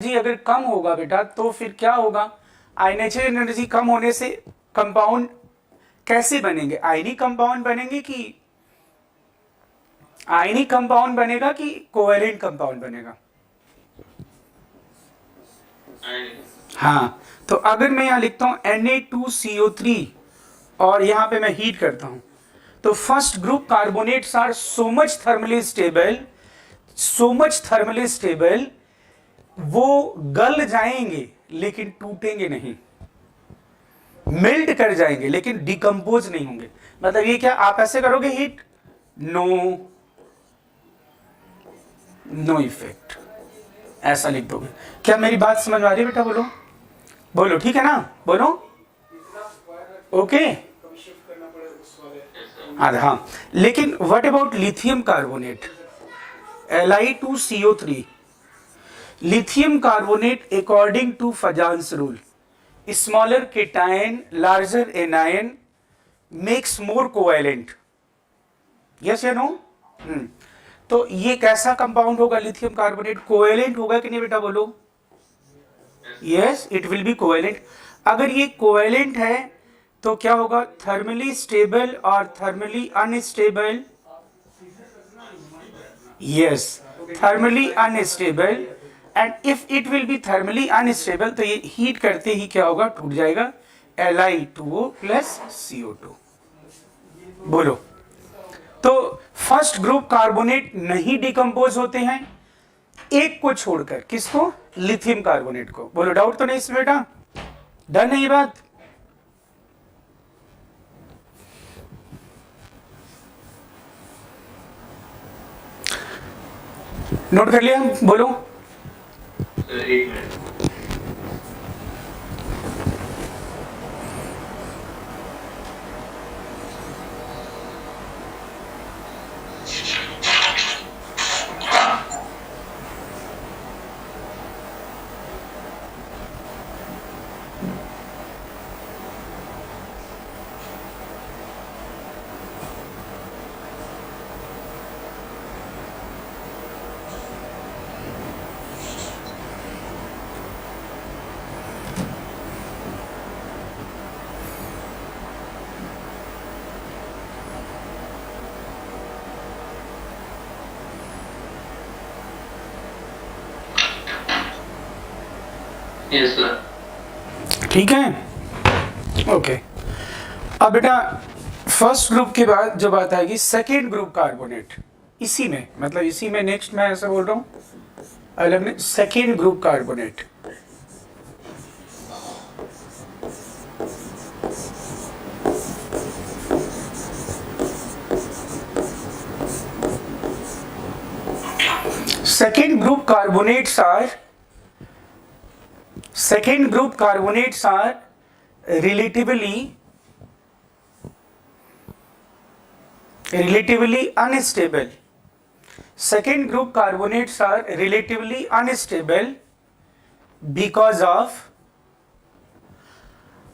Energy अगर कम होगा बेटा तो फिर क्या होगा, आयनेचर एनर्जी कम होने से कंपाउंड कैसे बनेंगे, आयनिक कंपाउंड बनेंगे कि आयनिक कंपाउंड बनेगा कि कोवेलेंट कंपाउंड बनेगा? हाँ, तो अगर मैं यहां लिखता हूं Na2CO3 और यहां पे मैं हीट करता हूं तो first group carbonates are so much thermally stable, वो गल जाएंगे लेकिन टूटेंगे नहीं, मेल्ट कर जाएंगे लेकिन डिकम्पोज नहीं होंगे। मतलब ये क्या, आप ऐसे करोगे हीट, नो इफेक्ट, ऐसा लिख दोगे। क्या मेरी बात समझ आ रही है बेटा? बोलो बोलो, ठीक है ना, बोलो ओके। हाँ, लेकिन what about lithium carbonate Li2CO3? lithium carbonate according to Fajans rule, smaller cation larger anion makes more covalent, yes या no? तो ये कैसा कंपाउंड होगा लिथियम कार्बोनेट? कोवेलेंट होगा कि नहीं बेटा, बोलो yes, it will be covalent. अगर ये कोवेलेंट है तो क्या होगा, थर्मली स्टेबल और thermally unstable? Yes, thermally unstable. And if it will be thermally unstable तो ये हीट करते ही क्या होगा, टूट जाएगा, Li2O प्लस CO2। बोलो, तो फर्स्ट ग्रुप कार्बोनेट नहीं डिकम्पोज होते हैं, एक को छोड़कर, किसको? लिथियम कार्बोनेट को। बोलो, डाउट तो नहीं इसमें बेटा? डन है ये बात? नोट कर लिया? बोलो। एक मिनट, यस सर। ठीक है, ओके। अब बेटा फर्स्ट ग्रुप के बाद जो बात आएगी सेकेंड ग्रुप कार्बोनेट, इसी में, मतलब इसी में नेक्स्ट मैं ऐसा बोल रहा हूं, अलग में second group carbonate. second group carbonates are relatively unstable. Second group carbonates are relatively unstable because of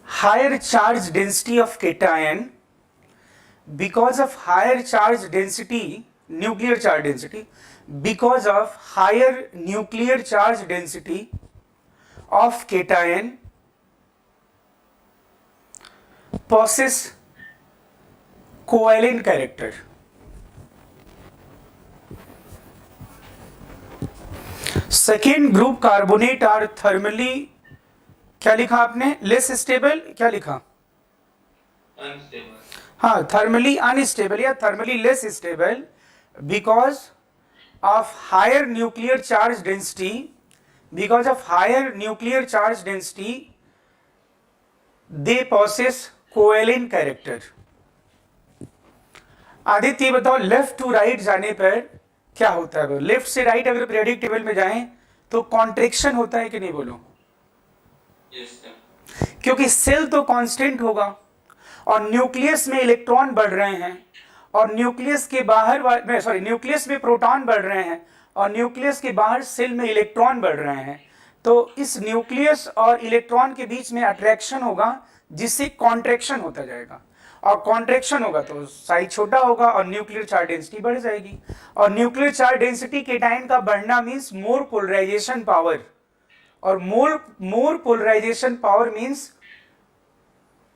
higher charge density of cation, because of higher charge density, nuclear charge density, because of higher nuclear charge density of cation possess covalent character. Second group carbonate are thermally, क्या लिखा आपने, less stable, क्या लिखा? Unstable. हाँ, thermally unstable या thermally less stable because of higher nuclear charge density, because of higher nuclear charge density they possess covalent character. Aditya बताओ, left to right जाने पर क्या होता है? लेफ्ट से राइट अगर पीरियोडिक टेबल में जाएं तो कॉन्ट्रैक्शन होता है कि नहीं, बोलो? Yes sir. क्योंकि सेल तो कांस्टेंट होगा और न्यूक्लियस में इलेक्ट्रॉन बढ़ रहे हैं और न्यूक्लियस के बाहर न्यूक्लियस में प्रोटॉन बढ़ रहे हैं और न्यूक्लियस के बाहर सेल में इलेक्ट्रॉन बढ़ रहे हैं, तो इस न्यूक्लियस और इलेक्ट्रॉन के बीच में अट्रैक्शन होगा जिससे कॉन्ट्रैक्शन होता जाएगा और कॉन्ट्रैक्शन होगा तो साइज छोटा होगा और न्यूक्लियर चार्ज डेंसिटी बढ़ जाएगी और न्यूक्लियर चार्ज डेंसिटी केटाइन का बढ़ना मींस मोर पोलराइजेशन पावर और more polarisation power means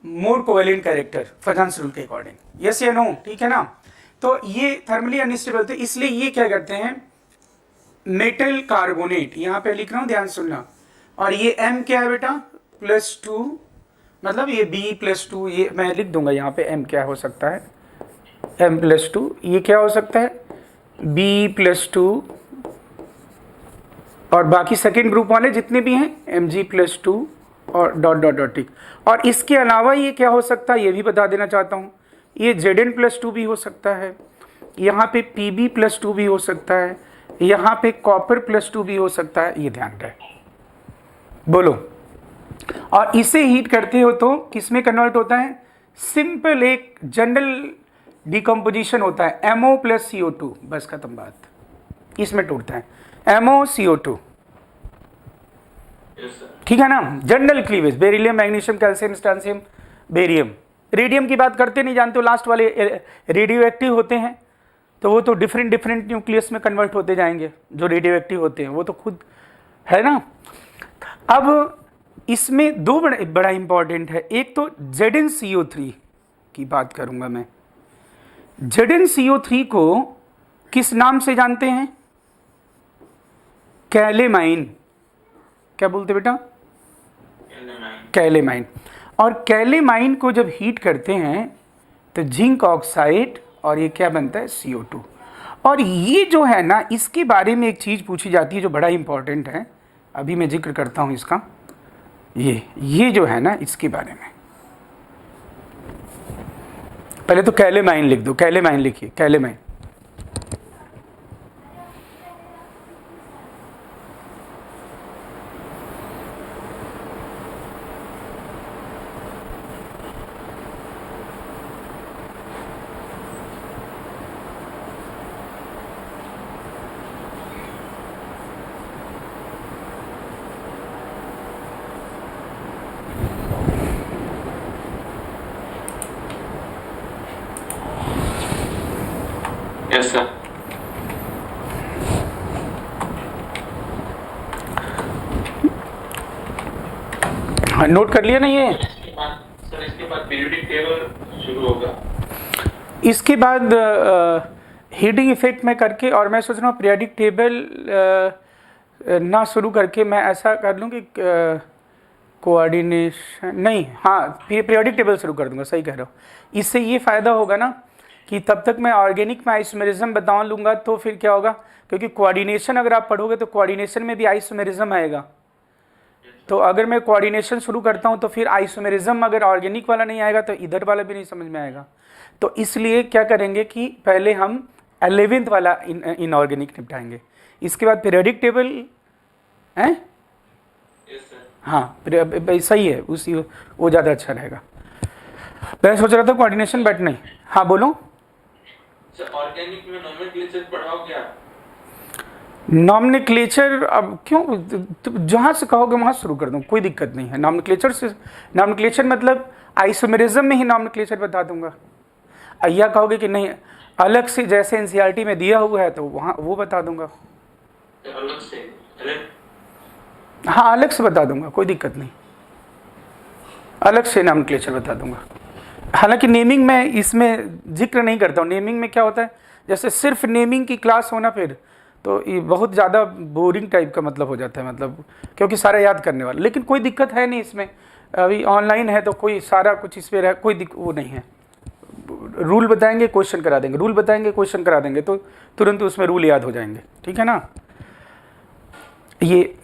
more covalent character Fajans rule के अकॉर्डिंग। यस या नो? ठीक है ना? तो ये थर्मली अनस्टेबल थे, इसलिए ये क्या करते हैं, मेटल कार्बोनेट, यहाँ पे लिख रहा हूँ ध्यान सुनना, और ये M क्या है बेटा, +2, मतलब ये B+2, ये मैं लिख दूंगा यहाँ पे M क्या हो सकता है, M+2, ये क्या हो सकता है B+2, और बाकी सेकेंड ग्रुप वाले जितने भी हैं Mg+2 और डॉट डॉट डॉट, ठीक। और इसके अलावा ये क्या हो सकता है ये भी बता देना चाहता हूँ, ये Zn+2 भी हो सकता है, यहाँ पे Pb+2 भी हो सकता है, यहाँ पे कॉपर+2 भी हो सकता है, ये ध्यान रहे, बोलो। और इसे हीट करते हो तो किस में कन्वर्ट होता है, सिंपल एक जनरल डिकम्पोजिशन होता है MO + CO2, बस खत्म बात, इसमें टूटता है MoCO2, ठीक है ना। General cleavage, beryllium, magnesium, calcium, strontium, barium, radium की बात करते नहीं जानते हो, लास्ट वाले रेडियो एक्टिव होते हैं, तो वो तो डिफरेंट न्यूक्लियस में कन्वर्ट होते जाएंगे, जो रेडियो एक्टिव होते हैं वो तो खुद है ना। अब इसमें दो बड़ा इंपॉर्टेंट है, एक तो ZnCO3 की बात करूंगा मैं। ZnCO3 को किस नाम से जानते हैं, कैलेमाइन, क्या बोलते बेटा, कैलेमाइन। और कैलेमाइन को जब हीट करते हैं तो जिंक ऑक्साइड और ये क्या बनता है CO2। और ये जो है ना, इसके बारे में एक चीज़ पूछी जाती है जो बड़ा इंपॉर्टेंट है, अभी मैं जिक्र करता हूँ इसका, ये जो है ना इसके बारे में, पहले तो कैलेमाइन लिख दो, कैलेमाइन लिखिए, कैलेमाइन। Yes, sir. हाँ, नोट कर लिया ना ये। सर इसके बाद पीरियोडिक टेबल शुरू होगा। इसके बाद हीटिंग इफेक्ट में करके, और मैं सोच रहा हूँ पीरियोडिक टेबल ना शुरू करके मैं ऐसा कर लूँ कि कोऑर्डिनेशन नहीं, हाँ पीरियोडिक टेबल शुरू कर दूंगा, सही कह रहा हूँ। इससे ये फ़ायदा होगा ना कि तब तक मैं ऑर्गेनिक में आइसोमेरिज्म बता लूँगा, तो फिर क्या होगा, क्योंकि कोऑर्डिनेशन अगर आप पढ़ोगे तो कोऑर्डिनेशन में भी आइसोमेरिज्म आएगा। तो अगर मैं कोऑर्डिनेशन शुरू करता हूँ तो फिर आइसोमेरिज्म अगर ऑर्गेनिक वाला नहीं आएगा तो इधर वाला भी नहीं समझ में आएगा। तो इसलिए क्या करेंगे कि पहले हम 11th वाला इनऑर्गेनिक निपटाएंगे, इसके बाद पीरियोडिक टेबल है। हाँ सही है, उसी वो ज़्यादा अच्छा रहेगा। मैं सोच रहा था कोऑर्डिनेशन, बट नहीं। हाँ बोलो। ऑर्गेनिक में नोमेनक्लेचर पढ़ाओगे आप? नॉमेनक्लेचर अब क्यों, जहाँ से कहोगे वहाँ शुरू कर दूँ, कोई दिक्कत नहीं है। नॉमेनक्लेचर से, नॉमेनक्लेचर मतलब आइसोमेरिज्म में ही नॉमेनक्लेचर बता दूंगा। या कहोगे कि नहीं अलग से जैसे एनसीईआरटी में दिया हुआ है तो वहाँ वो बता दूंगा। अलग से, हाँ अलग से बता दूंगा, कोई दिक्कत नहीं, अलग से नॉमेनक्लेचर बता दूंगा। हालांकि नेमिंग में इसमें जिक्र नहीं करता हूँ। नेमिंग में क्या होता है, जैसे सिर्फ नेमिंग की क्लास होना फिर तो ये बहुत ज़्यादा बोरिंग टाइप का मतलब हो जाता है, मतलब क्योंकि सारा याद करने वाला। लेकिन कोई दिक्कत है नहीं इसमें, अभी ऑनलाइन है तो कोई सारा कुछ इस पर कोई वो नहीं है। रूल बताएंगे क्वेश्चन करा देंगे, रूल बताएंगे क्वेश्चन करा देंगे, तो तुरंत उसमें रूल याद हो जाएंगे। ठीक है ना, ये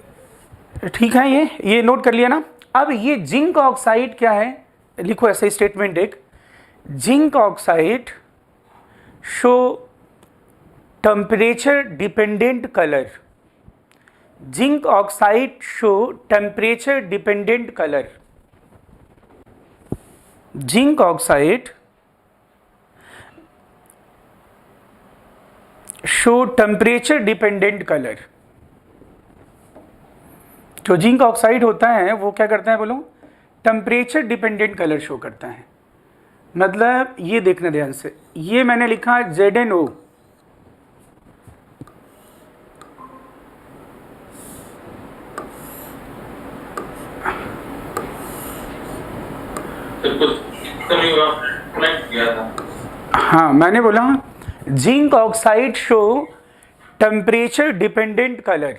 ठीक है, ये नोट कर लिया ना। अब ये जिंक ऑक्साइड क्या है, लिखो ऐसे स्टेटमेंट एक, zinc oxide show temperature dependent colour, zinc oxide show temperature dependent colour, zinc oxide show temperature dependent colour. जो जिंक ऑक्साइड होता है वो क्या करता है बोलो, टेम्परेचर डिपेंडेंट कलर शो करता है। मतलब ये देखना ध्यान से, ये मैंने लिखा ZnO, तो कुछ कमी हुआ, कनेक्ट किया था। हाँ मैंने बोला zinc oxide show temperature dependent colour.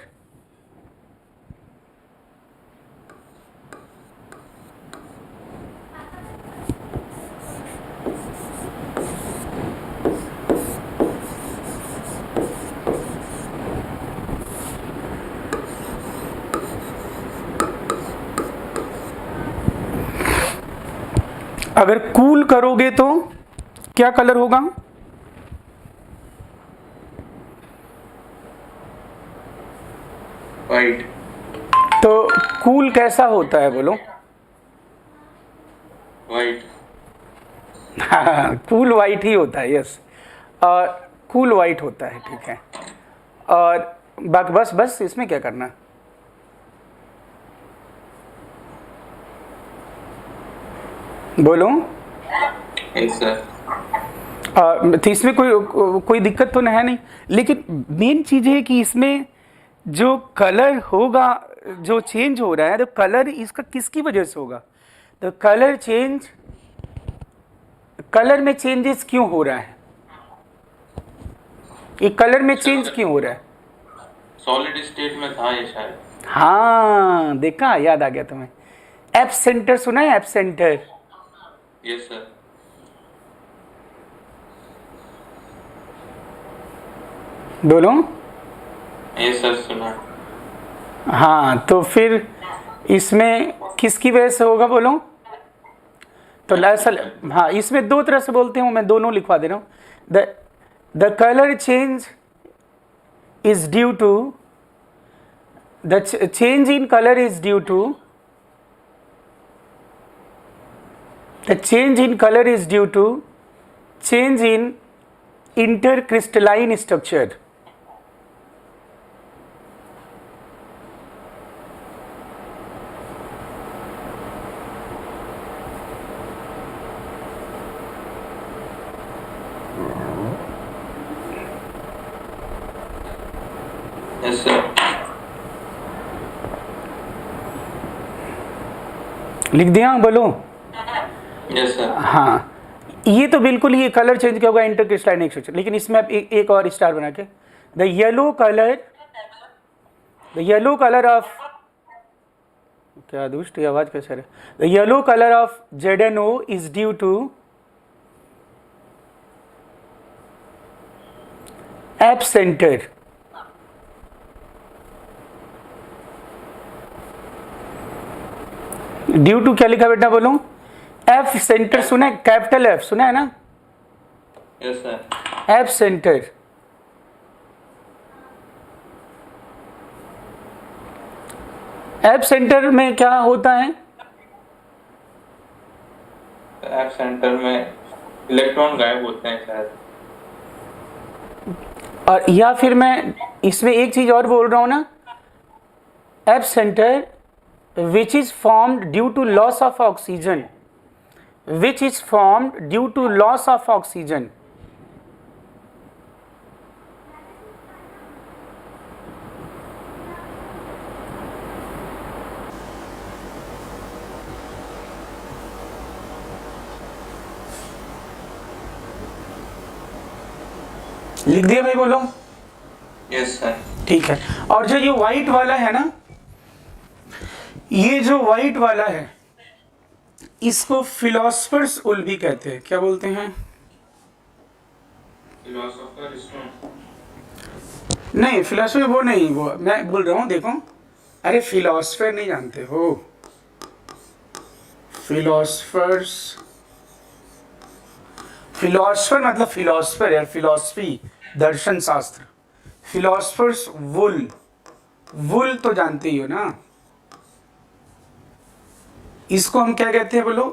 अगर कूल करोगे तो क्या कलर होगा? वाइट। तो कूल कैसा होता है बोलो? वाइट। हाँ कूल वाइट ही होता है, यस। और कूल वाइट होता है, ठीक है। और बस बस इसमें क्या करना? बोलो। तो इसमें कोई दिक्कत तो है नहीं, लेकिन मेन चीज है कि इसमें जो कलर होगा, जो चेंज हो रहा है, तो कलर इसका किसकी वजह से होगा? तो कलर में चेंजेस क्यों हो रहा है? ये कलर में चेंज क्यों हो रहा है? सॉलिड स्टेट में था ये शायद। हाँ देखा, याद आ गया तुम्हें। एप सेंटर सुना है? App centre. Yes sir. बोलो। यस सर सुना। हाँ तो फिर इसमें किसकी वजह से होगा बोलो? तो असल हाँ इसमें दो तरह से बोलते हैं, मैं दोनों लिखवा दे रहा हूँ। The colour change is due to the change in colour is due to the change in colour is due to change in intercrystalline structure. Yes sir. लिख दिया? बोलो। Yes sir. हाँ ये तो बिल्कुल ही कलर चेंज क्या होगा, इंटरक्रिस्टलाइन स्ट्रक्चर। लेकिन इसमें आप एक और स्टार बना के, द येलो कलर ऑफ, क्या दुष्ट ये आवाज कैसे है? The yellow colour of ZnO is due to F centre. Due to क्या लिखा बेटा बोलो? एफ सेंटर सुना है? कैपिटल एफ सुना है ना? Yes sir. F centre. App centre में क्या होता है? एप सेंटर में इलेक्ट्रॉन गायब होते हैं शायद। और या फिर मैं इसमें एक चीज और बोल रहा हूं ना, app centre which is formed due to loss of oxygen, which is formed due to loss of oxygen. लिख दिया भाई? बोलो। Yes sir. ठीक है। और जो ये व्हाइट वाला है ना, ये जो व्हाइट वाला है इसको फिलोसफर्स उल भी कहते हैं। क्या बोलते हैं? Philosopher stone. नहीं फिलोसफर वो नहीं, वो मैं बोल रहा हूँ देखो। अरे फिलोसफर नहीं जानते हो? फिलोसफर मतलब फिलोसफर यार, फिलोसफी दर्शन शास्त्र। फिलोसफर्स वुल तो जानते ही हो ना। इसको हम क्या कहते हैं बोलो?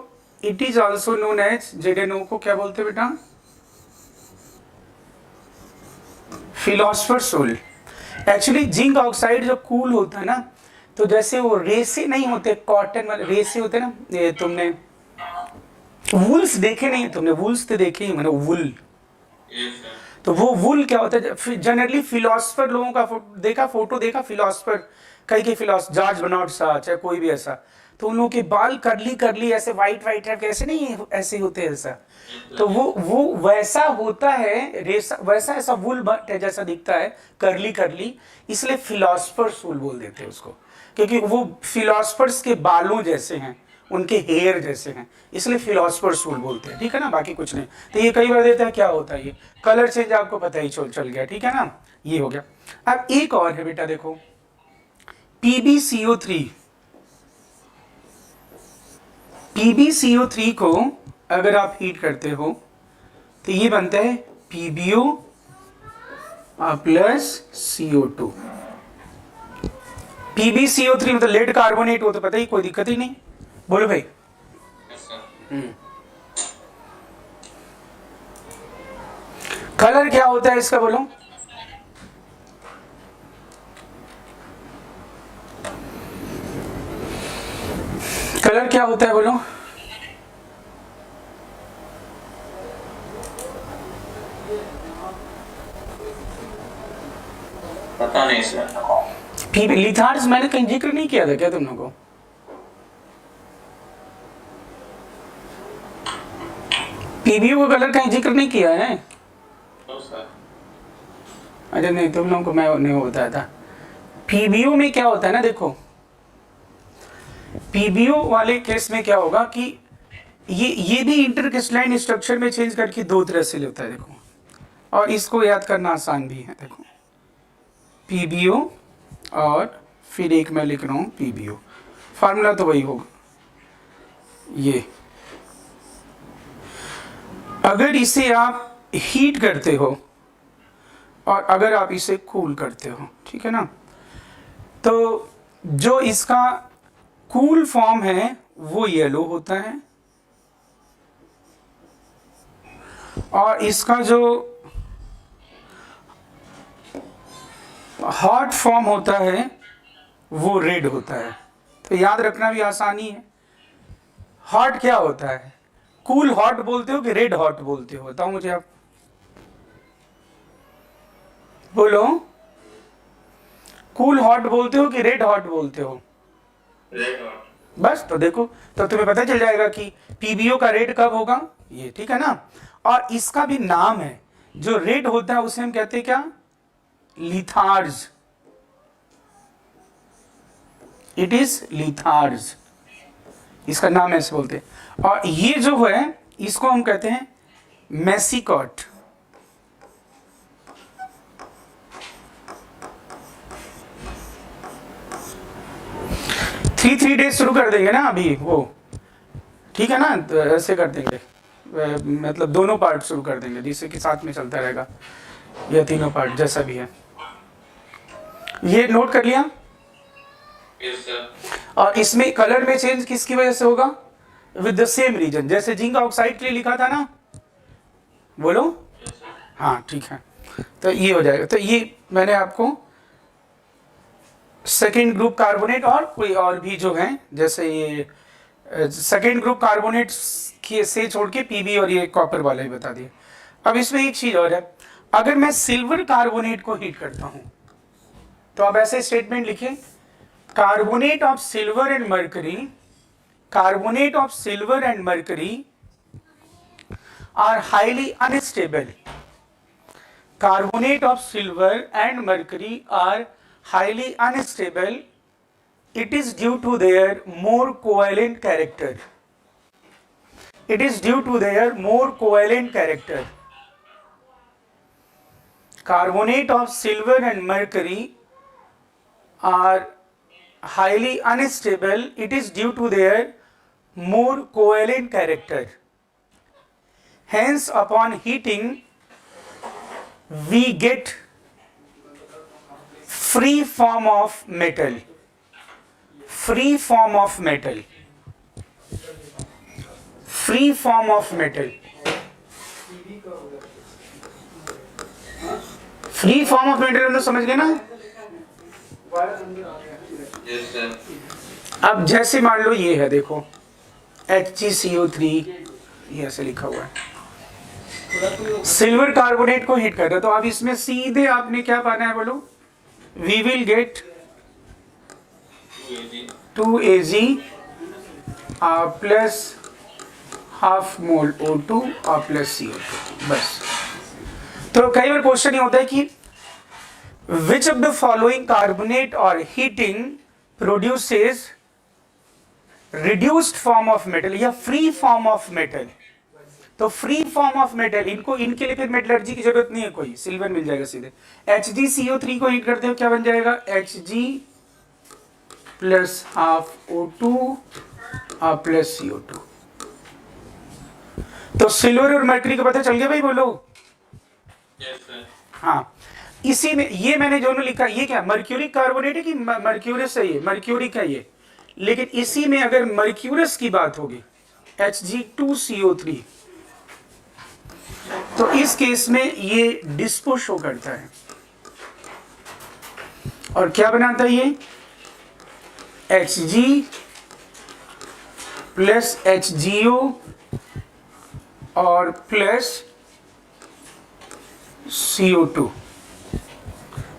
It is also known as ZnO को क्या बोलते हैं बेटा? Philosopher soul. Actually zinc oxide जो कूल होता है ना, तो जैसे वो रेसे नहीं होते, कॉटन वाले रेसे होते ना, ये तुमने वुल्स देखे नहीं? तुमने वुल्स तो देखे ही, मैंने वुल। तो वो वुल क्या होता है? जनरली फिलोसफर लोगों का देखा, फोटो देखा फिलोसफर, कई के फिलोसफर जॉर्ज बर्नार्ड शॉ चाहे कोई भी ऐसा, तो उन लोगों के बाल करली करली ऐसे वाइट वाइट टाइप के ऐसे नहीं ऐसे होते हैं ऐसा, तो वो वैसा होता है रेसा, वैसा ऐसा वूल जैसा दिखता है करली करली, इसलिए फिलोसफर्स वूल बोल देते हैं उसको, क्योंकि वो फिलोसफर्स के बालों जैसे हैं, उनके हेयर जैसे हैं, इसलिए फिलोसफर्स वूल बोलते हैं, ठीक है ना, बाकी कुछ नहीं। तो ये कई बार देता है, क्या होता है ये कलर चेंज आपको पता ही चल गया, ठीक है ना, ये हो गया। अब एक और है बेटा, देखो PbCO3, PbCO3 को अगर आप हीट करते हो तो ये बनता है PbO प्लस CO2। PbCO3 मतलब लेड कार्बोनेट, हो तो पता ही, कोई दिक्कत ही नहीं, बोलो भाई। कलर क्या होता है इसका, बोलो। कलर क्या होता है, बोलो। पता नहीं सर। लिथार्ज मैंने कहीं जिक्र नहीं किया था क्या तुम लोगों को? पीबीओ का कलर कहीं जिक्र नहीं किया है? अच्छा नहीं, तुम लोगों को मैं नहीं बताया था। पीबीओ में क्या होता है ना, देखो पीबीओ वाले केस में क्या होगा कि ये भी इंटरक्रिस्टलाइन स्ट्रक्चर में चेंज करके दो तरह से होता है, देखो, और इसको याद करना आसान भी है। देखो पीबीओ और फिर एक मैं लिख रहा हूँ पीबीओ, फार्मूला तो वही होगा। ये अगर इसे आप हीट करते हो और अगर आप इसे कूल करते हो, ठीक है ना, तो जो इसका कूल फॉर्म है वो येलो होता है और इसका जो हॉट फॉर्म होता है वो रेड होता है। तो याद रखना भी आसानी है। हॉट क्या होता है, कूल हॉट बोलते हो कि रेड हॉट बोलते हो, बताओ मुझे आप, बोलो। कूल हॉट बोलते हो कि रेड हॉट बोलते हो? Red hot. बस, तो देखो, तो तुम्हें पता चल जाएगा कि पीबीओ का रेड कब होगा, ये, ठीक है ना। और इसका भी नाम है, जो रेड होता है उसे हम कहते हैं क्या, लिथार्ज। इट इज लिथार्ज, इसका नाम ऐसे बोलते हैं। और ये जो है इसको हम कहते हैं मेसिकॉट। 3 डेज शुरू कर देंगे ना अभी वो, ठीक है ना, तो ऐसे कर देंगे, मतलब दोनों पार्ट शुरू कर देंगे जिससे कि साथ में चलता रहेगा, या तीनों पार्ट जैसा भी है। ये नोट कर लिया। Yes sir. और इसमें कलर में चेंज किसकी वजह से होगा, विद द सेम रीजन, जैसे जिंक ऑक्साइड के लिए लिखा था ना, बोलो। हाँ ठीक है, तो ये हो जाएगा। तो ये मैंने आपको सेकेंड ग्रुप कार्बोनेट और कोई और भी जो है, जैसे ये सेकेंड ग्रुप कार्बोनेट से छोड़ के पीबी और ये कॉपर वाला ही बता दिया। अब इसमें एक चीज और है, अगर मैं सिल्वर कार्बोनेट को हीट करता हूं तो आप ऐसे स्टेटमेंट लिखें, carbonate of silver and mercury, carbonate of silver and mercury are highly unstable, carbonate of silver and mercury are highly unstable. It is due to their more covalent character. It is due to their more covalent character. Carbonate of silver and mercury are highly unstable. It is due to their more covalent character. Hence, upon heating, we get free form of metal, free form of metal, free form of metal, free form of metal मतलब समझ गए ना? Yes sir. अब जैसे मान लो ये है, देखो HgCO3 ये ऐसे लिखा हुआ है, सिल्वर कार्बोनेट को हीट कर रहे, तो अब इसमें सीधे आपने क्या पाना है, बोलो। We will get 2Ag plus half mole O2 और प्लस CO2, बस। तो कई बार क्वेश्चन ये होता है कि which of the following carbonate और heating produces reduced form of metal या फ्री फॉर्म ऑफ मेटल। तो फ्री फॉर्म ऑफ मेटल, इनके लिए फिर मेटलर्जी की जरूरत नहीं है कोई, सिल्वर मिल जाएगा सीधे। HgCO3 को हीट करते हो क्या बन जाएगा, Hg प्लस हाफ O2 और प्लस CO2। तो सिल्वर और मरकरी का पता चल गया भाई, बोलो। Yes sir. हाँ, इसी में ये मैंने जो लिखा, ये क्या मर्क्यूरिक कार्बोनेट है कि मर्क्यूरस है, ये मर्क्यूरिक है ये। लेकिन इसी में अगर मर्क्यूरस की बात होगी Hg2CO3, तो इस केस में ये डिस्पो शो करता है और क्या बनाता है ये, Hg प्लस HgO और प्लस CO2।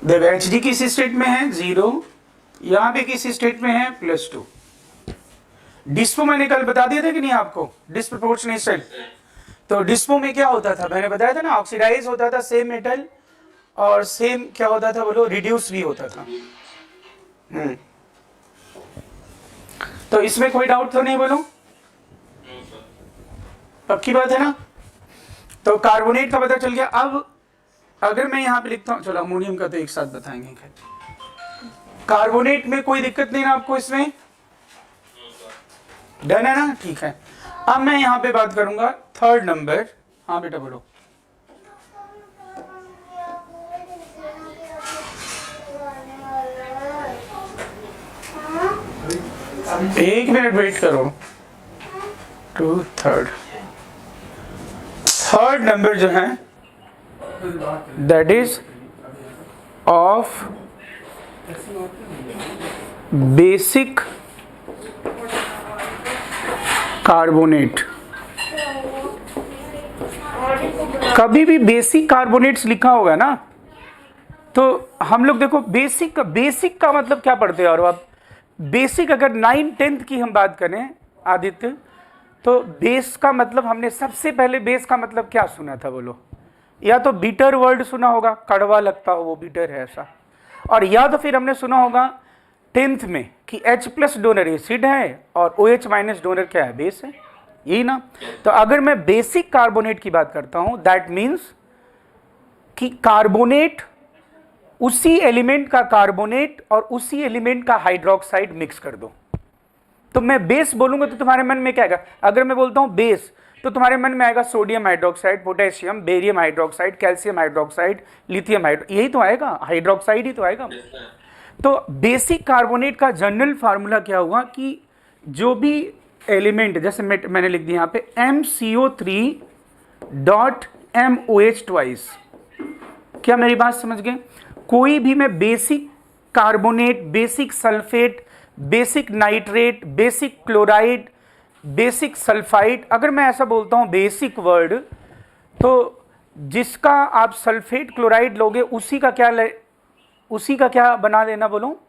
जब Hg किस स्टेट में है 0, यहां पे किस स्टेट में है +2। डिस्पो मैंने कल बता दिया था कि नहीं आपको, डिस्प्रोपोर्शनेट। तो डिस्पो में क्या होता था, मैंने बताया था ना, ऑक्सीडाइज होता था सेम मेटल, और सेम क्या होता था बोलो, रिड्यूस भी होता था। तो इसमें कोई डाउट तो नहीं बोलो, पक्की बात है ना। तो कार्बोनेट का पता चल गया। अब अगर मैं यहाँ पे लिखता हूँ, चलो अमोनियम का तो एक साथ बताएंगे। कार्बोनेट में कोई दिक्कत नहीं ना आपको, इसमें डन है ना, ठीक है। अब मैं यहाँ पे बात करूंगा थर्ड नंबर। हाँ बेटा बोलो। एक मिनट वेट करो। थर्ड नंबर जो है that is of basic carbonate. कभी भी बेसिक कार्बोनेट्स लिखा होगा ना, तो हम लोग देखो बेसिक का मतलब क्या पढ़ते हैं। और आप बेसिक अगर 9-10th की हम बात करें आदित्य, तो बेस का मतलब हमने सबसे पहले बेस का मतलब क्या सुना था बोलो, या तो बीटर वर्ड सुना होगा, कड़वा लगता हो वो बीटर है ऐसा, और या तो फिर हमने सुना होगा 10th में कि H+ डोनर एसिड है और OH- डोनर क्या है, बेस है, यही ना। तो अगर मैं बेसिक कार्बोनेट की बात करता हूं, दैट मीन्स कि कार्बोनेट उसी एलिमेंट का कार्बोनेट और उसी एलिमेंट का हाइड्रोक्साइड मिक्स कर दो। तो मैं बेस बोलूंगा तो तुम्हारे मन में क्या आएगा, अगर मैं बोलता हूं बेस तो तुम्हारे मन में आएगा sodium hydroxide, potassium, barium hydroxide, calcium hydroxide, lithium यही तो आएगा, हाइड्रोक्साइड ही तो आएगा। तो बेसिक कार्बोनेट का जनरल फार्मूला क्या हुआ कि जो भी एलिमेंट, जैसे मैंने लिख दिया यहाँ पे MCO3.MOH ट्वाइस। क्या मेरी बात समझ गए? कोई भी मैं basic carbonate, basic sulphate, basic nitrate, basic chloride, basic sulphide, अगर मैं ऐसा बोलता हूँ बेसिक वर्ड, तो जिसका आप सल्फेट क्लोराइड लोगे उसी का क्या बना लेना बोलो,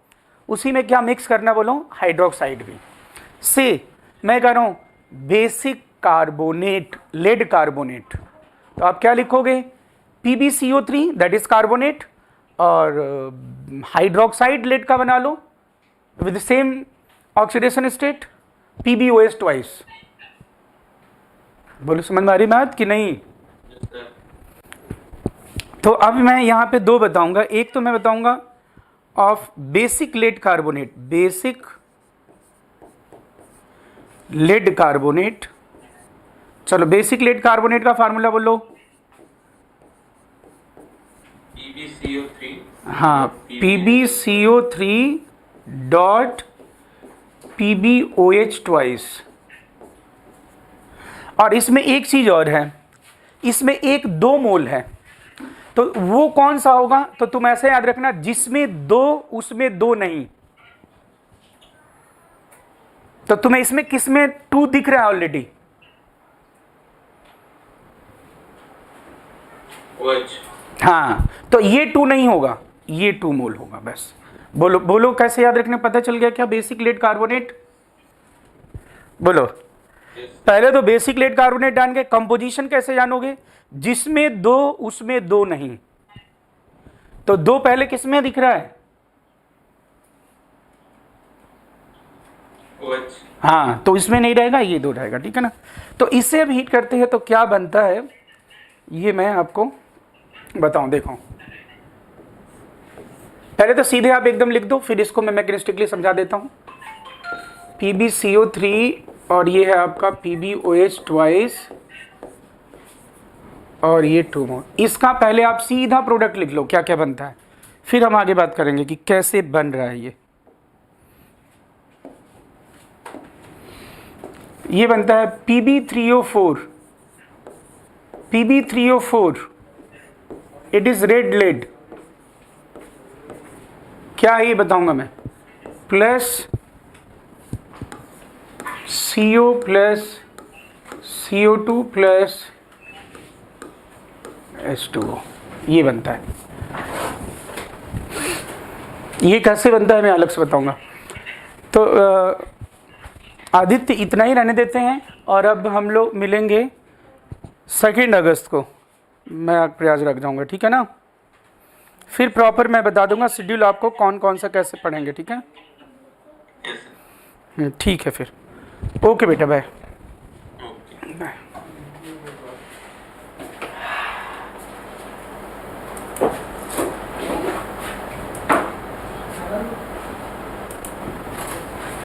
उसी में क्या मिक्स करना बोलो, हाइड्रोक्साइड भी। से मैं कह रहा हूं बेसिक कार्बोनेट, लेड कार्बोनेट, तो आप क्या लिखोगे, PbCO3 दैट इज कार्बोनेट, और हाइड्रोक्साइड लेड का बना लो with same oxidation state, PbOH twice. बोलो समझ में आ रही बात कि नहीं? तो अब मैं यहाँ पे दो बताऊंगा। एक तो मैं बताऊंगा of basic lead carbonate, basic lead carbonate. चलो बेसिक लेड कार्बोनेट का फार्मूला बोलो। PbCO3। हाँ, PbCO3.PbOH ट्वाइस। और इसमें एक चीज और है, इसमें 1-2 मोल है, तो वो कौन सा होगा, तो तुम ऐसे याद रखना, जिसमें 2 उसमें 2 नहीं। तो तुम्हें इसमें किसमें 2 दिख रहा है ऑलरेडी? OH। हाँ, तो ये 2 नहीं होगा, ये 2 मोल होगा बस। बोलो बोलो कैसे याद रखने, पता चल गया क्या बेसिक लेड कार्बोनेट? बोलो। पहले तो बेसिक लेड कार्बोनेट जान के, कंपोजिशन कैसे जानोगे? जिसमें दो उसमें दो नहीं, तो दो पहले किसमें दिख रहा है? OH। हाँ, तो इसमें नहीं रहेगा, ये दो रहेगा, ठीक है ना। तो इसे अब हीट करते हैं तो क्या बनता है, ये मैं आपको बताऊं। देखो, पहले तो सीधे आप एकदम लिख दो, फिर इसको मैं मैकेनिस्टिकली समझा देता हूं। PbCO3 और ये है आपका PbOH ट्वाइस और ये 2 मोल। इसका पहले आप सीधा प्रोडक्ट लिख लो क्या क्या बनता है, फिर हम आगे बात करेंगे कि कैसे बन रहा है। ये बनता है Pb3O4। Pb3O4 it is red lead. क्या है ये बताऊंगा मैं। Plus CO plus CO2 plus H2O, ये बनता है। ये कैसे बनता है मैं अलग से बताऊंगा। तो आदित्य इतना ही रहने देते हैं, और अब हम लोग मिलेंगे 2 अगस्त को। मैं प्रयास रख जाऊंगा, ठीक है ना। फिर प्रॉपर मैं बता दूंगा शेड्यूल आपको, कौन कौन सा कैसे पढ़ेंगे, ठीक है। ठीक है फिर, ओके बेटा, बाय। ओके। बाय।